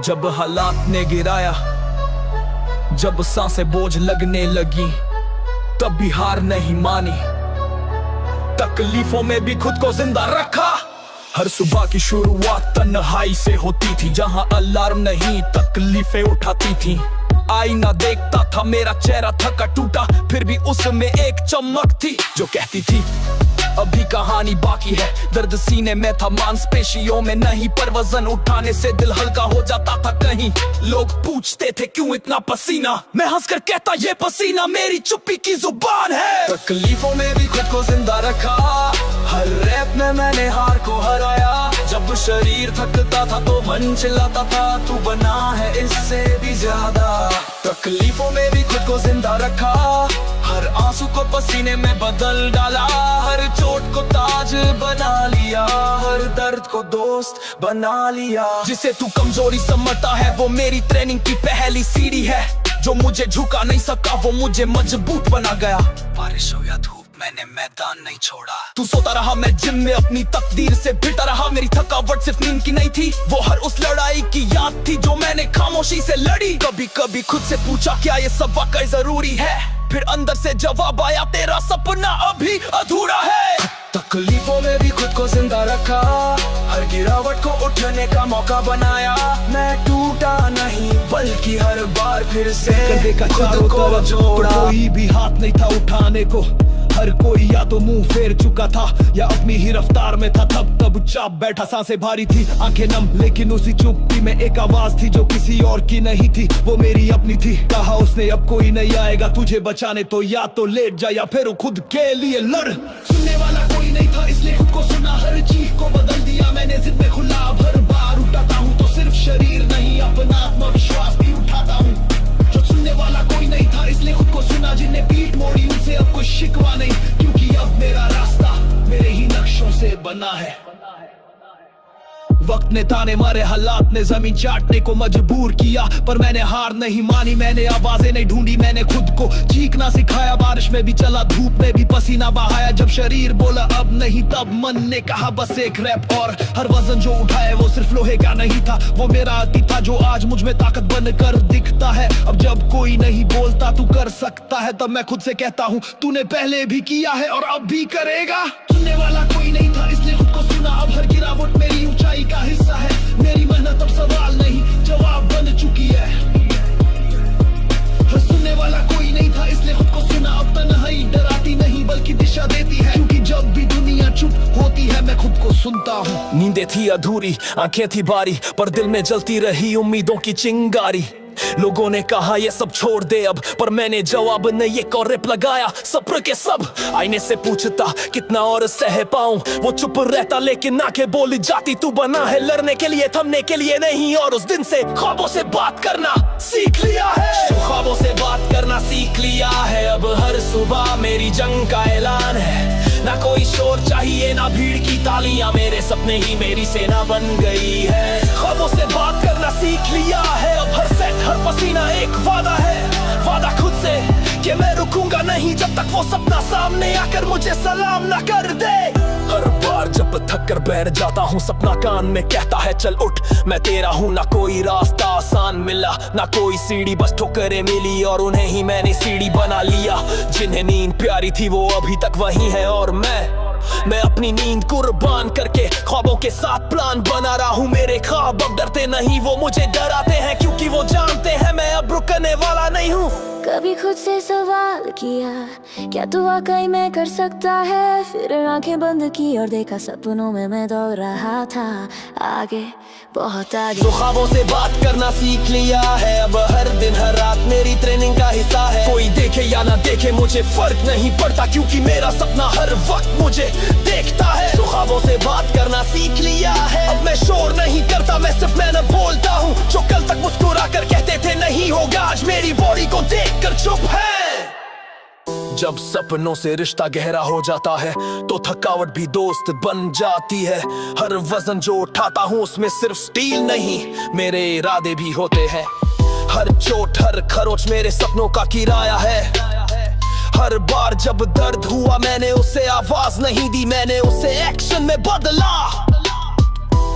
जब हालात ने गिराया, जब सांसें बोझ लगने लगी, तब भी हार नहीं मानी। तकलीफों में भी खुद को जिंदा रखा। हर सुबह की शुरुआत तन्हाई से होती थी, जहां अलार्म नहीं तकलीफें उठाती थी। आईना देखता था, मेरा चेहरा थका टूटा, फिर भी उसमें एक चमक थी जो कहती थी अभी कहानी बाकी है। दर्द सीने में था, मांसपेशियों में नहीं, पर वजन उठाने से दिल हल्का हो जाता था कहीं। लोग पूछते थे क्यों इतना पसीना, मैं हंसकर कहता ये पसीना मेरी चुप्पी की जुबान है। तकलीफों में भी खुद को जिंदा रखा, हर रैप में मैंने हार को हराया। जब शरीर थकता था तो मन चिल्लाता था, तू बना है इससे भी ज्यादा। तकलीफों में भी खुद को जिंदा रखा, हर आंसू को पसीने में बदल डाला। हर चोट को ताज बना लिया, हर दर्द को दोस्त बना लिया। जिसे तू कमजोरी समझता है वो मेरी ट्रेनिंग की पहली सीढ़ी है। जो मुझे झुका नहीं सका वो मुझे मजबूत बना गया। बारिश हो या धूप मैंने मैदान नहीं छोड़ा। तू सोता रहा, मैं जिम में अपनी तकदीर से भिड़ता रहा। मेरी थकावट सिर्फ नींद की नहीं थी, वो हर उस लड़ाई की याद थी जो मैंने खामोशी से लड़ी। कभी कभी खुद से पूछा क्या ये सब वाकई जरूरी है, फिर अंदर से जवाब आया तेरा सपना अभी अधूरा है। तकलीफों में भी खुद को जिंदा रखा, हर गिरावट को उठने का मौका बनाया। मैं टूटा नहीं बल्कि हर बार फिर से खुद को जोड़ा। कोई भी हाथ नहीं था उठाने को, हर कोई या तो मुंह फेर चुका था या अपनी ही रफ्तार में था। तब चाप बैठा, सांसें भारी थी, आंखें नम, लेकिन उसी चुप्पी में एक आवाज थी जो किसी और की नहीं थी, वो मेरी अपनी थी। कहा उसने अब कोई नहीं आएगा तुझे बचाने, तो या तो लेट जा या फिर खुद के लिए लड़। सुनने वाला कोई नहीं था इसलिए खुद को सुना, हर चीज को बदल दिया मैंने जिद में खुला। हर बार उठाता हूँ तो सिर्फ शरीर नहीं अपना आत्मविश्वास भी उठाता हूँ। जो सुनने वाला कोई नहीं था इसलिए खुद को सुना, जिन्हें पीठ मोड़ी उनसे अब कुछ शिकवा नहीं, क्योंकि अब मेरा रास्ता मेरे ही नक्शों से बना है। वक्त ने ताने मारे, हालात ने जमीन चाटने को मजबूर किया, पर मैंने हार नहीं मानी। मैंने आवाजें नहीं ढूंढी, मैंने खुद को चीखना सिखाया। बारिश में भी चला, धूप में भी पसीना बहाया। जब शरीर बोला अब नहीं, तब मन ने कहा बस एक रैप और। हर वजन जो उठाए वो सिर्फ लोहे का नहीं था, वो मेरा अति था जो आज मुझ में ताकत बनकर दिखता है। अब जब कोई नहीं बोलता तू कर सकता है, तब मैं खुद से कहता हूँ तूने पहले भी किया है और अब भी करेगा। सुनने वाला कोई नहीं था इसलिए खुद को सुना, अब हर गिरावट मेरी ऊंचाई का हिस्सा है। मेरी मेहनत अब सवाल नहीं जवाब बन चुकी है। सुनने वाला कोई नहीं था इसलिए खुद को सुना, अब तन्हाई डराती नहीं बल्कि दिशा देती है, क्योंकि जब भी दुनिया चुप होती है मैं खुद को सुनता हूँ। नींदें थी अधूरी, आंखें थी बारी, पर दिल में जलती रही उम्मीदों की चिंगारी। लोगों ने कहा ये सब छोड़ दे अब, पर मैंने जवाब नहीं एक और रिप लगाया। सब्र के सब आईने से पूछता कितना और सह पाऊं, वो चुप रहता लेकिन आंखें बोली जाती तू बना है लड़ने के लिए, थमने के लिए नहीं। और उस दिन से ख्वाबों से बात करना सीख लिया है, ख्वाबों से बात करना सीख लिया है। अब हर सुबह मेरी जंग का ऐलान है, ना कोई शोर चाहिए ना भीड़ की तालियां, मेरे सपने ही मेरी सेना बन गई है। ख्वाबों से बात करना सीख लिया है, अब हर सेट हर पसीना एक वादा है, वादा खुद से कि मैं रुकूंगा नहीं जब तक वो सपना सामने आकर मुझे सलाम ना कर दे। हर बार जब थक कर बैठ जाता हूँ सपना कान में कहता है चल उठ मैं तेरा हूँ। ना कोई रास्ता आसान मिला ना कोई सीढ़ी, बस ठोकरें मिली और उन्हें ही मैंने सीढ़ी बना लिया। जिन्हें नींद प्यारी थी वो अभी तक वही है और मैं अपनी नींद कुर्बान करके ख्वाबों के साथ प्लान बना रहा हूँ। मेरे ख्वाब अब डरते नहीं, वो मुझे डराते हैं, क्योंकि वो जानते हैं मैं अब रुकने वाला नहीं हूँ। कभी खुद से सवाल किया क्या तू वाकई में कर सकता है, फिर आंखें बंद की और देखा सपनों में मैं दौड़ रहा था आगे बहुत आगे। तो ख्वाबों से बात करना सीख लिया है, अब हर दिन हर रात मेरी ट्रेनिंग का हिस्सा है। कोई देखे या ना देखे मुझे फर्क नहीं पड़ता, क्योंकि मेरा सपना हर वक्त मुझे देखता है। तो ख्वाबों से बात करना सीख लिया है, अब मैं शोर नहीं करता, मैं सिर्फ मेहनत बोलता हूँ। जो कल तक मुस्कुरा कर कहते थे नहीं होगा, आज मेरी बॉडी को देख कर चुप है। जब सपनों से रिश्ता गहरा हो जाता है तो थकावट भी दोस्त बन जाती है। हर वजन जो उठाता हूँ उसमें सिर्फ स्टील नहीं मेरे इरादे भी होते हैं। हर चोट हर खरोच मेरे सपनों का किराया है। हर बार जब दर्द हुआ मैंने उसे आवाज नहीं दी, मैंने उसे एक्शन में बदला।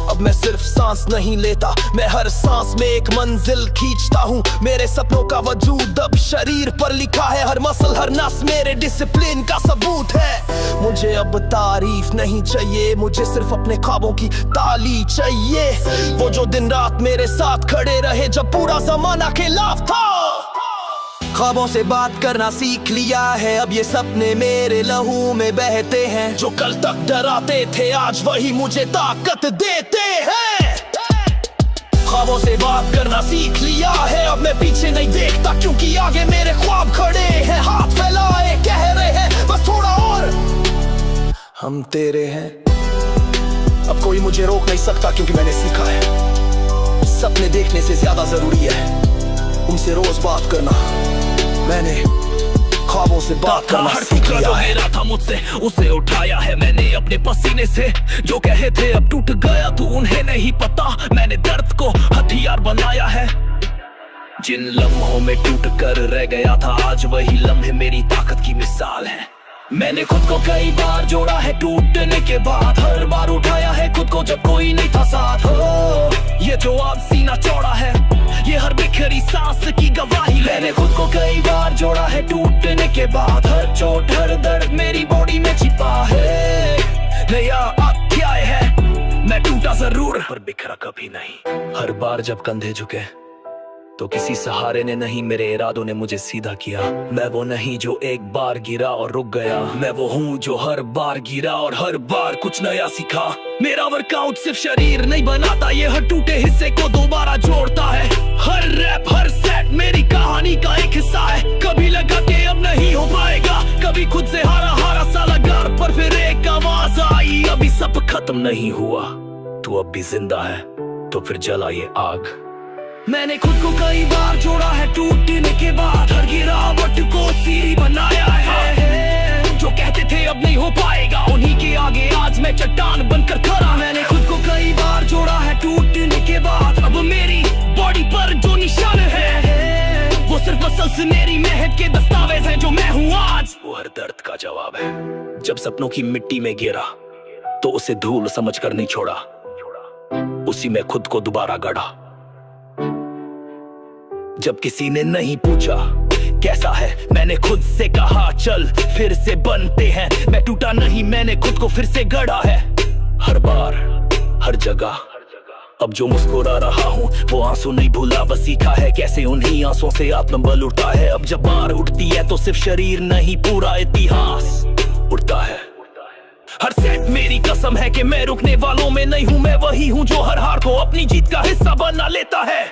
अब अब मैं सिर्फ सांस नहीं लेता, मैं हर सांस में एक मंजिल खींचता हूँ। मेरे सपनों का वजूद अब शरीर पर लिखा है, हर मसल हर नस मेरे डिसिप्लिन का सबूत है। मुझे अब तारीफ नहीं चाहिए, मुझे सिर्फ अपने ख्वाबों की ताली चाहिए। वो जो दिन रात मेरे साथ खड़े रहे जब पूरा जमाना खिलाफ था। ख्वाबों से बात करना सीख लिया है, अब ये सपने मेरे लहू में बहते हैं। जो कल तक डराते थे आज वही मुझे ताकत देते हैं। ख्वाबों से बात करना सीख लिया है, अब मैं पीछे नहीं देखता क्योंकि आगे मेरे ख्वाब खड़े हैं। हाथ फैलाए कह रहे हैं बस थोड़ा और, हम तेरे हैं। अब कोई मुझे रोक नहीं सकता क्योंकि मैंने सीखा है सपने देखने से ज्यादा जरूरी है उनसे रोज बात करना। मैंने ख्वाबों से बात करना सीख लिया है। मेरा था मुझसे उसे उठाया है मैंने अपने पसीने से। जो कहे थे अब टूट गया तू उन्हें नहीं पता, मैंने दर्द को हथियार बनाया है। जिन लम्हों में टूट कर रह गया था आज वही लम्हे मेरी ताकत की मिसाल है। मैंने खुद को कई बार जोड़ा है टूटने के बाद, हर बार उठाया है खुद को जब कोई नहीं था साथ। हो ये जो आज सीना चौड़ा है ये हर बिखरी सांस की गवाही। मैंने खुद को कई बार जोड़ा है टूटने के बाद, हर चोट हर दर्द मेरी बॉडी में छिपा है। नया अध्याय है, मैं टूटा जरूर पर बिखरा कभी नहीं। हर बार जब कंधे झुके तो किसी सहारे ने नहीं, मेरे इरादों ने मुझे सीधा किया। मैं वो नहीं जो एक बार गिरा और रुक गया, मैं वो हूँ जो हर बार गिरा और हर बार कुछ नया सीखा। मेरा वर्कआउट सिर्फ शरीर नहीं बनाता, ये हर टूटे हिस्से को दोबारा जोड़ता है। हर रैप हर सेट मेरी कहानी का एक हिस्सा है। कभी लगा कि अब नहीं हो पाएगा, कभी खुद से हारा हारा सा लगा, पर फिर एक आवाज आई अभी सब खत्म नहीं हुआ, तू अब भी जिंदा है तो फिर जला ये आग। मैंने खुद को कई बार जोड़ा है टूटने के बाद, हर गिरावट को सीढ़ी बनाया है। जो कहते थे अब नहीं हो पाएगा उन्हीं के आगे आज मैं चट्टान बनकर खड़ा। मैंने खुद को कई बार जोड़ा है टूटने के बाद, अब मेरी बॉडी पर जो निशान है वो सिर्फ असल से मेरी मेहनत के दस्तावेज हैं जो मैं हूँ आज। वो हर दर्द का जवाब है। जब सपनों की मिट्टी में गिरा तो उसे धूल समझकर नहीं छोड़ा, उसी में खुद को दोबारा गढ़ा। जब किसी ने नहीं पूछा कैसा है मैंने खुद से कहा चल फिर से बनते हैं। मैं टूटा नहीं मैंने खुद को फिर से गढ़ा है। हर बार हर जगह अब जो मुस्कुरा रहा हूँ वो आंसू नहीं भूला, बस सीखा है कैसे उन्हीं आंसुओं से आत्मबल उठता है। अब जब बार उठती है तो सिर्फ शरीर नहीं पूरा इतिहास उठता है। हर सेट मेरी कसम है कि मैं रुकने वालों में नहीं हूँ, मैं वही हूँ जो हर हार को अपनी जीत का हिस्सा बना लेता है।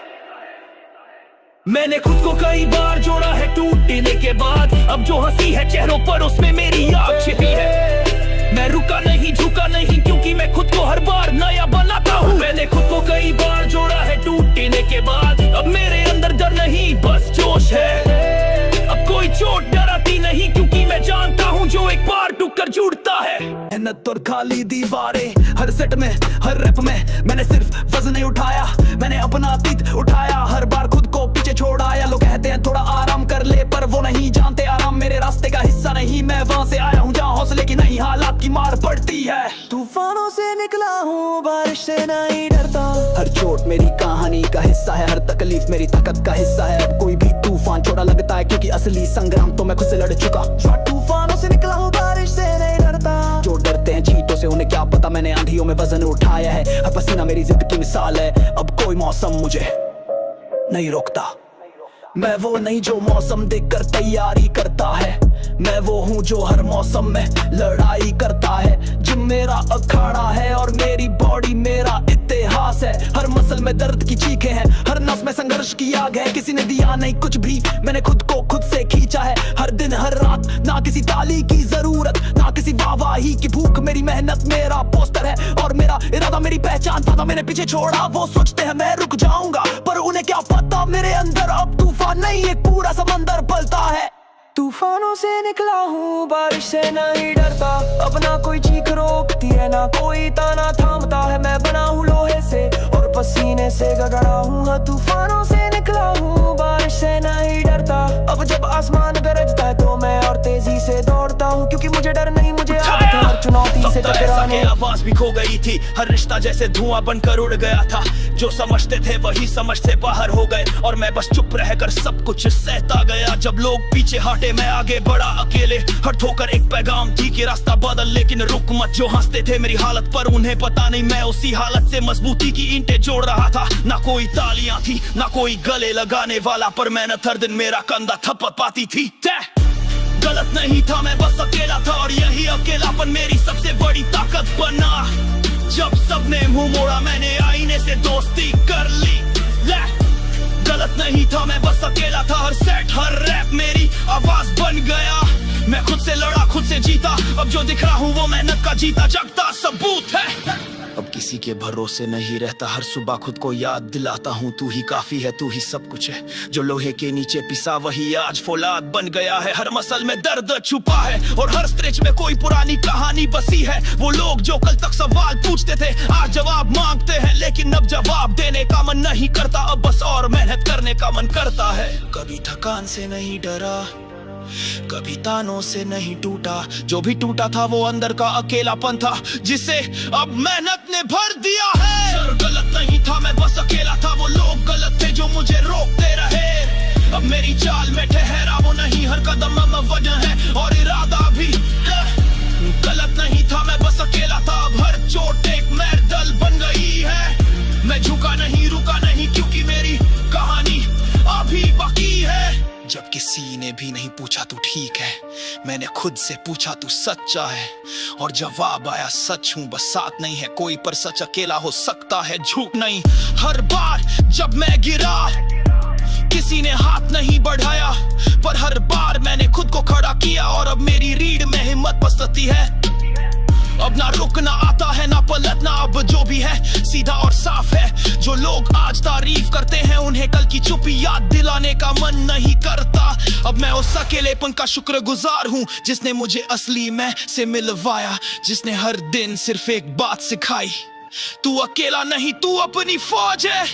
मैंने खुद को कई बार जोड़ा है टूटने के बाद, अब जो हंसी है चेहरों पर उसमें मेरी आग छिपी है। मैं रुका नहीं झुका नहीं क्योंकि मैं खुद को हर बार नया बनाता हूँ। मैंने खुद को कई बार जोड़ा है टूटने के बाद, अब मेरे अंदर डर नहीं बस जोश है। अब कोई चोट डराती नहीं क्योंकि मैं जानता हूँ जो एक बार टूटकर जुड़ता है। मेहनत और खाली दीवारें हर सेट में हर रैप में मैंने सिर्फ वजन नहीं उठाया, मैंने अपना अतीत उठाया। हर बार खुद को पीछे छोड़ाया। लोग कहते हैं थोड़ा आराम कर ले पर वो नहीं जानते आराम मेरे रास्ते का हिस्सा नहीं। मैं वहां से आया हूँ जहाँ हौसले की नहीं हालात की मार पड़ती है। तूफानों से निकला हूँ बारिश से नहीं डरता, हर चोट मेरी कहानी का हिस्सा है, हर तकलीफ मेरी ताकत का हिस्सा है। अब कोई भी तूफान छोटा लगता है क्योंकि असली संग्राम तो मैं खुद से लड़ चुका। तूफानों से निकला हूँ बारिश से नहीं डरता। जो डरते हैं चीतों से उन्हें क्या पता, मैंने आंधियों में वजन उठाया है। हर पसीना मेरी जिद की मिसाल है। अब कोई मौसम मुझे नहीं रोकता। मैं वो नहीं जो मौसम देखकर तैयारी करता है, मैं वो हूँ जो हर मौसम में लड़ाई करता है। जिम मेरा अखाड़ा है और मेरी बॉडी मेरा इतिहास है। हर मसल में दर्द की चीखें हैं, हर नस में संघर्ष की आग है। किसी ने दिया नहीं कुछ भी, मैंने खुद को खुद से खींचा है। हर दिन हर रात ना किसी ताली की जरूरत ना किसी वाहवाही की भूख। मेरी मेहनत मेरा पोस्टर है और मेरा इरादा मेरी पहचान था। मैंने पीछे छोड़ा वो सोचते हैं मैं रुक जाऊंगा, पर उन्हें क्या पता मेरे अंदर अब तूफान नहीं एक पूरा समंदर पलता है। तूफानों से निकला हूँ बारिश से नहीं डरता, अब ना कोई चीख रोकती है ना कोई ताना थामता है। मैं बना हूँ लोहे से और पसीने से गगड़ा हूँ। हाँ तूफानों से निकला हूँ बारिश से नहीं डरता। अब जब आसमान गरजता है तो मैं और तेजी से दौड़ता हूँ क्योंकि मुझे डर नहीं मुझे आदत है हर चुनौती से तक राने आवाज भी खो गई थी। हर रिश्ता जैसे धुआं बनकर उड़ गया था। जो समझते थे वही समझ से बाहर हो गए और मैं बस चुप रहकर सब कुछ सहता गया। जब लोग पीछे हटे मैं आगे बढ़ा अकेले। हर ठोकर एक पैगाम थी कि रास्ता बदल लेकिन रुक मत। जो हंसते थे मेरी हालत पर उन्हें पता नहीं मैं उसी हालत से मजबूती की ईंटें जोड़ रहा था। ना कोई तालियां थी ना कोई गले लगाने वाला, पर मेहनत हर दिन मेरा कंधा थपक पाती थी। गलत नहीं था मैं बस अकेला था और यही अकेलापन मेरी सबसे बड़ी ताकत बना। जब सबने मुंह मोड़ा मैंने आईने से दोस्ती कर ली। गलत नहीं था मैं बस अकेला था। हर सेट हर रैप मेरी आवाज बन गया। मैं खुद से लड़ा खुद से जीता। अब जो दिख रहा हूँ वो मेहनत का जीता जागता सबूत है। अब किसी के भरोसे नहीं रहता। हर सुबह खुद को याद दिलाता हूँ तू ही काफी है, तू ही सब कुछ है। जो लोहे के नीचे पिसा वही आज फौलाद बन गया है। हर मसल में दर्द छुपा है और हर स्ट्रेच में कोई पुरानी कहानी बसी है। वो लोग जो कल तक सवाल पूछते थे आज जवाब मांगते हैं, लेकिन अब जवाब देने का मन नहीं करता। अब बस और मेहनत करने का मन करता है। कभी थकान से नहीं डरा, कभी तानों से नहीं टूटा। जो भी टूटा था वो अंदर का अकेलापन था जिसे अब मेहनत ने भर दिया है। सर गलत नहीं था मैं बस अकेला था। वो लोग गलत थे जो मुझे रोकते रहे। अब मेरी चाल में ठहरा वो नहीं, हर कदम में वजह है और इरादा भी। गलत नहीं था मैं बस अकेला था। अब हर चोट एक मैरदल बन गई है। मैं झुका नहीं रुका नहीं क्योंकि मेरी कहानी अभी बाकी है। जब किसी ने भी नहीं पूछा तू ठीक है, मैंने खुद से पूछा तू सच्चा है और जवाब आया सच हूँ। बस साथ नहीं है कोई पर सच अकेला हो सकता है, झूठ नहीं। हर बार जब मैं गिरा किसी ने हाथ नहीं बढ़ाया, पर हर बार मैंने खुद को खड़ा किया और अब मेरी रीढ़ में हिम्मत बसती है। अब ना रुकना आता है ना पलटना, अब जो भी है सीधा और साफ है। जो लोग आज तारीफ करते हैं उन्हें कल की चुप्पी याद दिलाने का मन नहीं करता। अब मैं उस अकेलेपन का शुक्रगुजार हूँ जिसने मुझे असली मैं से मिलवाया, जिसने हर दिन सिर्फ एक बात सिखाई, तू अकेला नहीं तू अपनी फौज है।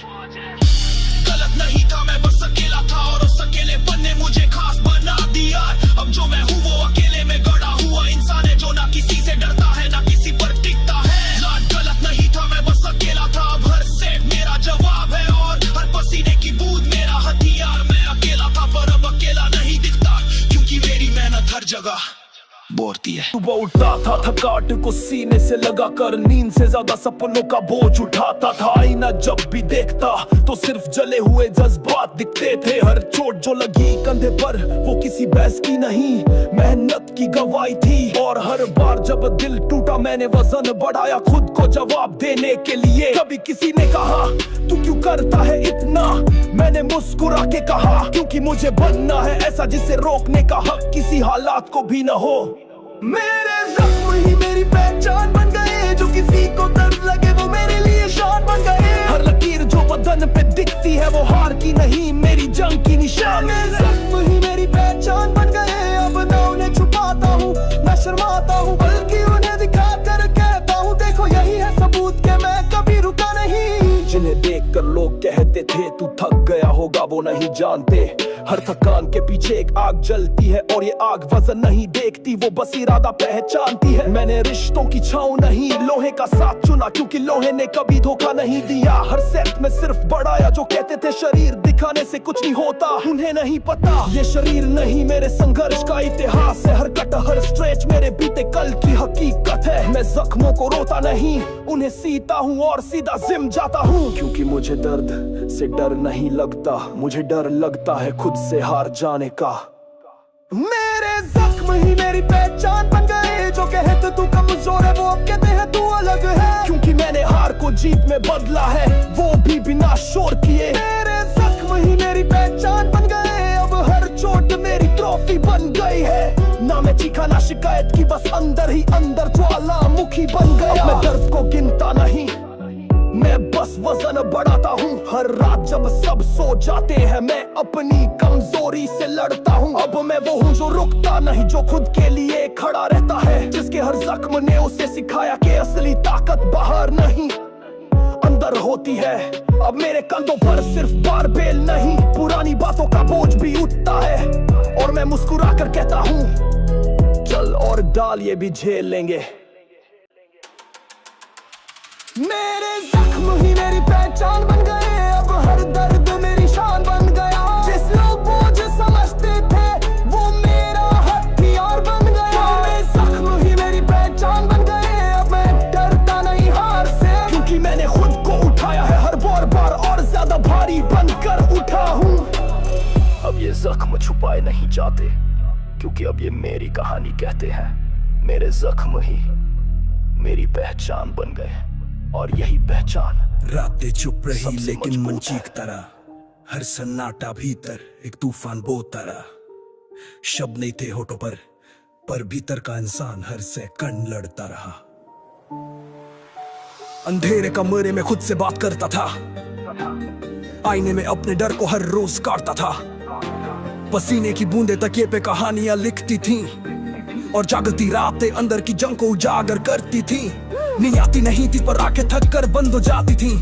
गलत नहीं था मैं बस अकेला था और उस अकेलेपन ने मुझे खास बना दिया। अब जो मैं हूँ वो अकेले में गड़ा हुआ इंसान है जो ना किसी से डरता है ना किसी पर टिकता है। गलत नहीं था मैं बस अकेला था। अब हर सेट मेरा जवाब है और हर पसीने की बूंद मेरा हथियार। मैं अकेला था पर अब अकेला नहीं दिखता क्योंकि मेरी मेहनत हर जगह बोलती है। सुबह उठता था थकाट को सीने से लगा कर, नींद से ज्यादा सपनों का बोझ उठाता था। आईना जब भी देखता तो सिर्फ जले हुए जज्बात दिखते थे। हर चोट जो लगी कंधे पर वो किसी बहस की नहीं, मेहनत की गवाही थी। और हर बार जब दिल टूटा मैंने वजन बढ़ाया खुद को जवाब देने के लिए। कभी किसी ने कहा तू क्यों करता है इतना, मैंने मुस्कुरा के कहा क्योंकि मुझे बनना है ऐसा जिसे रोकने का हक किसी हालात को भी न हो। मेरे जख्म ही मेरी पहचान बन गए, जो किसी को दर्द लगे वो मेरे लिए शान बन गए। हर लकीर जो बदन पे दिखती है वो हार की नहीं मेरी जंग की निशान। मेरे जख्म ही मेरी पहचान बन गए, अब ना उन्हें छुपाता हूँ ना शर्माता हूँ, बल्कि उन्हें दिखा कर कहता हूँ देखो यही है सबूत के मैं कभी रुका नहीं। जिन्हें देख कर लोग कहते थे तू थक गया होगा वो नहीं जानते हर थकान के पीछे एक आग जलती है और ये आग वजन नहीं देखती वो बस इरादा पहचानती है। मैंने रिश्तों की छांव नहीं लोहे का साथ चुना क्योंकि लोहे ने कभी धोखा नहीं दिया। हर सेट में सिर्फ बढ़ाया जो कहते थे शरीर दिखाने से कुछ नहीं होता, उन्हें नहीं पता ये शरीर नहीं मेरे संघर्ष का इतिहास है। हर कट हर स्ट्रेच मेरे बीते कल की हकीकत है। मैं जख्मों को रोता नहीं उन्हें सीता हूँ और सीधा जिम जाता हूँ क्योंकि मुझे दर्द से डर नहीं लगता, मुझे डर लगता है खुद से हार जाने का। मेरे जख्म ही मेरी पहचान बन गए, जो कहते तू कमजोर है वो अब कहते हैं तू अलग है। क्योंकि मैंने हार को जीत में बदला है वो भी बिना शोर किए। मेरे जख्म ही मेरी पहचान बन गए, अब हर चोट मेरी ट्रॉफी बन गई है। ना मैं चीखा ना शिकायत की बस अंदर ही अंदर ज्वालामुखी बन गया। मैं दर्द को गिनता नहीं मैं बस वजन बढ़ाता हूँ। हर रात जब सब सो जाते हैं मैं अपनी कमजोरी से लड़ता हूँ। अब मैं वो हूँ जो रुकता नहीं, जो खुद के लिए खड़ा रहता है, जिसके हर जख्म ने उसे सिखाया कि असली ताकत बाहर नहीं अंदर होती है। अब मेरे कंधों पर सिर्फ बारबेल नहीं पुरानी बातों का बोझ भी उठता है और मैं मुस्कुरा कर कहता हूँ चल और डाल ये भी झेल लेंगे। मेरे जख्म ही मेरी पहचान बन गए, अब हर दर्द मेरी शान बन गया। जिस लोग बोझ समझते थे वो मेरा हथियार बन गया। मेरे जख्म ही मेरी पहचान बन गए, अब मैं डरता नहीं हार से, क्योंकि मैंने खुद को उठाया है हर बार और ज्यादा भारी बनकर उठा हूँ। अब ये जख्म छुपाए नहीं जाते, क्योंकि अब ये मेरी कहानी कहते हैं। मेरे जख्म ही मेरी पहचान बन गए, और यही पहचान। रातें चुप रही सबसे लेकिन मन मजबूत है। चीखता रहा, हर सन्नाटा भीतर एक तूफान बोता रहा। शब्द नहीं थे होठों पर भीतर का इंसान हर सेकंड लड़ता रहा। अंधेरे कमरे में खुद से बात करता था, आईने में अपने डर को हर रोज काटता था। पसीने की बूंदें तकिए पे कहानियां लिखती थीं, और जागती रातें अंदर की जंग को उजागर करती थीं। नींद आती नहीं थी पर आंखें थक कर बंद हो जाती थीं,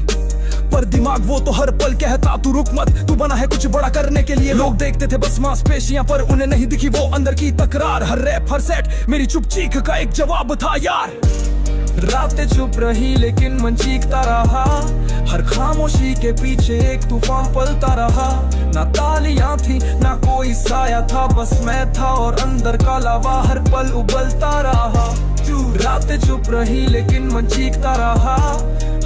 पर दिमाग वो तो हर पल कहता तू रुक मत, तू बना है कुछ बड़ा करने के लिए। लोग देखते थे बस मांसपेशियां, पर उन्हें नहीं दिखी वो अंदर की तकरार। हर रैप हर सेट मेरी चुप चीख का एक जवाब था यार। रातें चुप रही लेकिन मन चीखता रहा, हर खामोशी के पीछे एक तूफान पलता रहा। ना तालियां थी ना कोई साया था, बस मैं था और अंदर का लावा हर पल उबलता रहा। रातें चुप रही लेकिन मन चीखता रहा,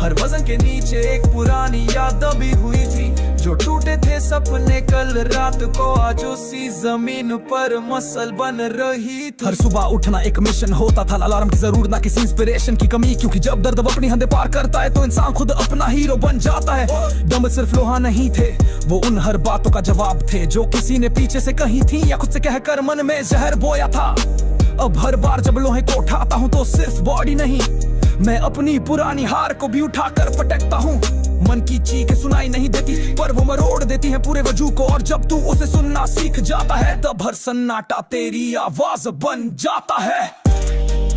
हर वजन के नीचे एक पुरानी याद दबी हुई थी। जो टूटे थे सपने कल रात को आज उसी जमीन पर मसल बन रही थी। हर सुबह उठना एक मिशन होता था, अलार्म की जरूरत ना किसी इंस्पिरेशन की कमी, क्योंकि जब दर्द अपनी हदें पार करता है तो इंसान खुद अपना हीरो बन जाता है। दम सिर्फ लोहा नहीं थे, वो उन हर बातों का जवाब थे जो किसी ने पीछे से कही थी या खुद से कहकर मन में जहर बोया था। अब हर बार जब लोहे को उठाता हूँ तो सिर्फ बॉडी नहीं, मैं अपनी पुरानी हार को भी उठाकर पटकता हूँ। मन की चीखें सुनाई नहीं देती पर वो मरोड़ देती हैं पूरे वजूद को, और जब तू उसे सुनना सीख जाता है तब हर सन्नाटा तेरी आवाज बन जाता है।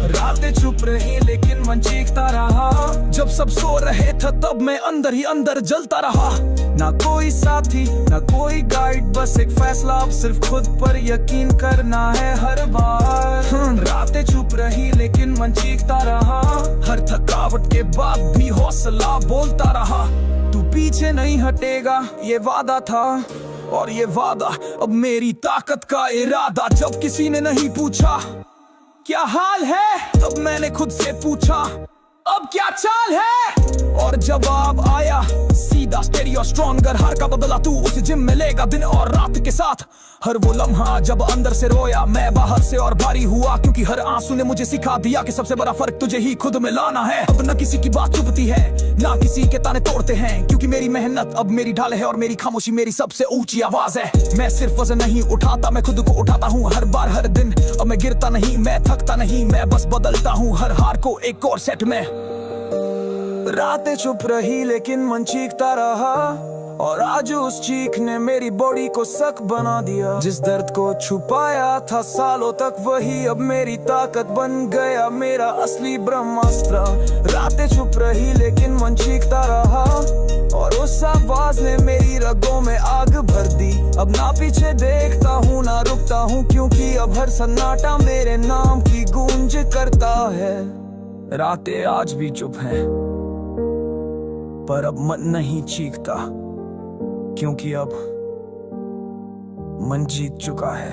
रातें चुप रही लेकिन मन चीखता रहा, जब सब सो रहे थे तब मैं अंदर ही अंदर जलता रहा। ना कोई साथी ना कोई गाइड, बस एक फैसला अब सिर्फ खुद पर यकीन करना है हर बार। रातें चुप रही लेकिन मन चीखता रहा, हर थकावट के बाद भी हौसला बोलता रहा। तू पीछे नहीं हटेगा ये वादा था, और ये वादा अब मेरी ताकत का इरादा। जब किसी ने नहीं पूछा क्या हाल है, तब मैंने खुद से पूछा अब क्या चाल है, और जवाब आया सीधा स्टेडियो स्ट्रॉन्गर। हर का बदला तू उसी जिम में लेगा दिन और रात के साथ। हर वो लम्हा जब अंदर से रोया मैं बाहर से और भारी हुआ, क्योंकि हर आंसू ने मुझे सिखा दिया कि सबसे बड़ा फर्क तुझे ही खुद में लाना है। अब न किसी की बात चुभती है ना किसी के ताने तोड़ते हैं, क्योंकि मेरी मेहनत अब मेरी ढाल है और मेरी खामोशी मेरी सबसे ऊंची आवाज है। मैं सिर्फ वजन नहीं उठाता, मैं खुद को उठाता हूँ हर बार हर दिन। अब मैं गिरता नहीं मैं थकता नहीं, मैं बस बदलता हूँ हर हार को एक और सेट में। रातें चुप रही लेकिन मन चीखता रहा, और आज उस चीख ने मेरी बॉडी को सख्त बना दिया। जिस दर्द को छुपाया था सालों तक वही अब मेरी ताकत बन गया, मेरा असली ब्रह्मास्त्र। रातें चुप रही लेकिन मन चीखता रहा, और उस आवाज ने मेरी रगों में आग भर दी। अब ना पीछे देखता हूँ ना रुकता हूँ, क्योंकि अब हर सन्नाटा मेरे नाम की गूंज करता है। रातें आज भी चुप हैं पर अब मन नहीं चीखता, क्योंकि अब मन जीत चुका है।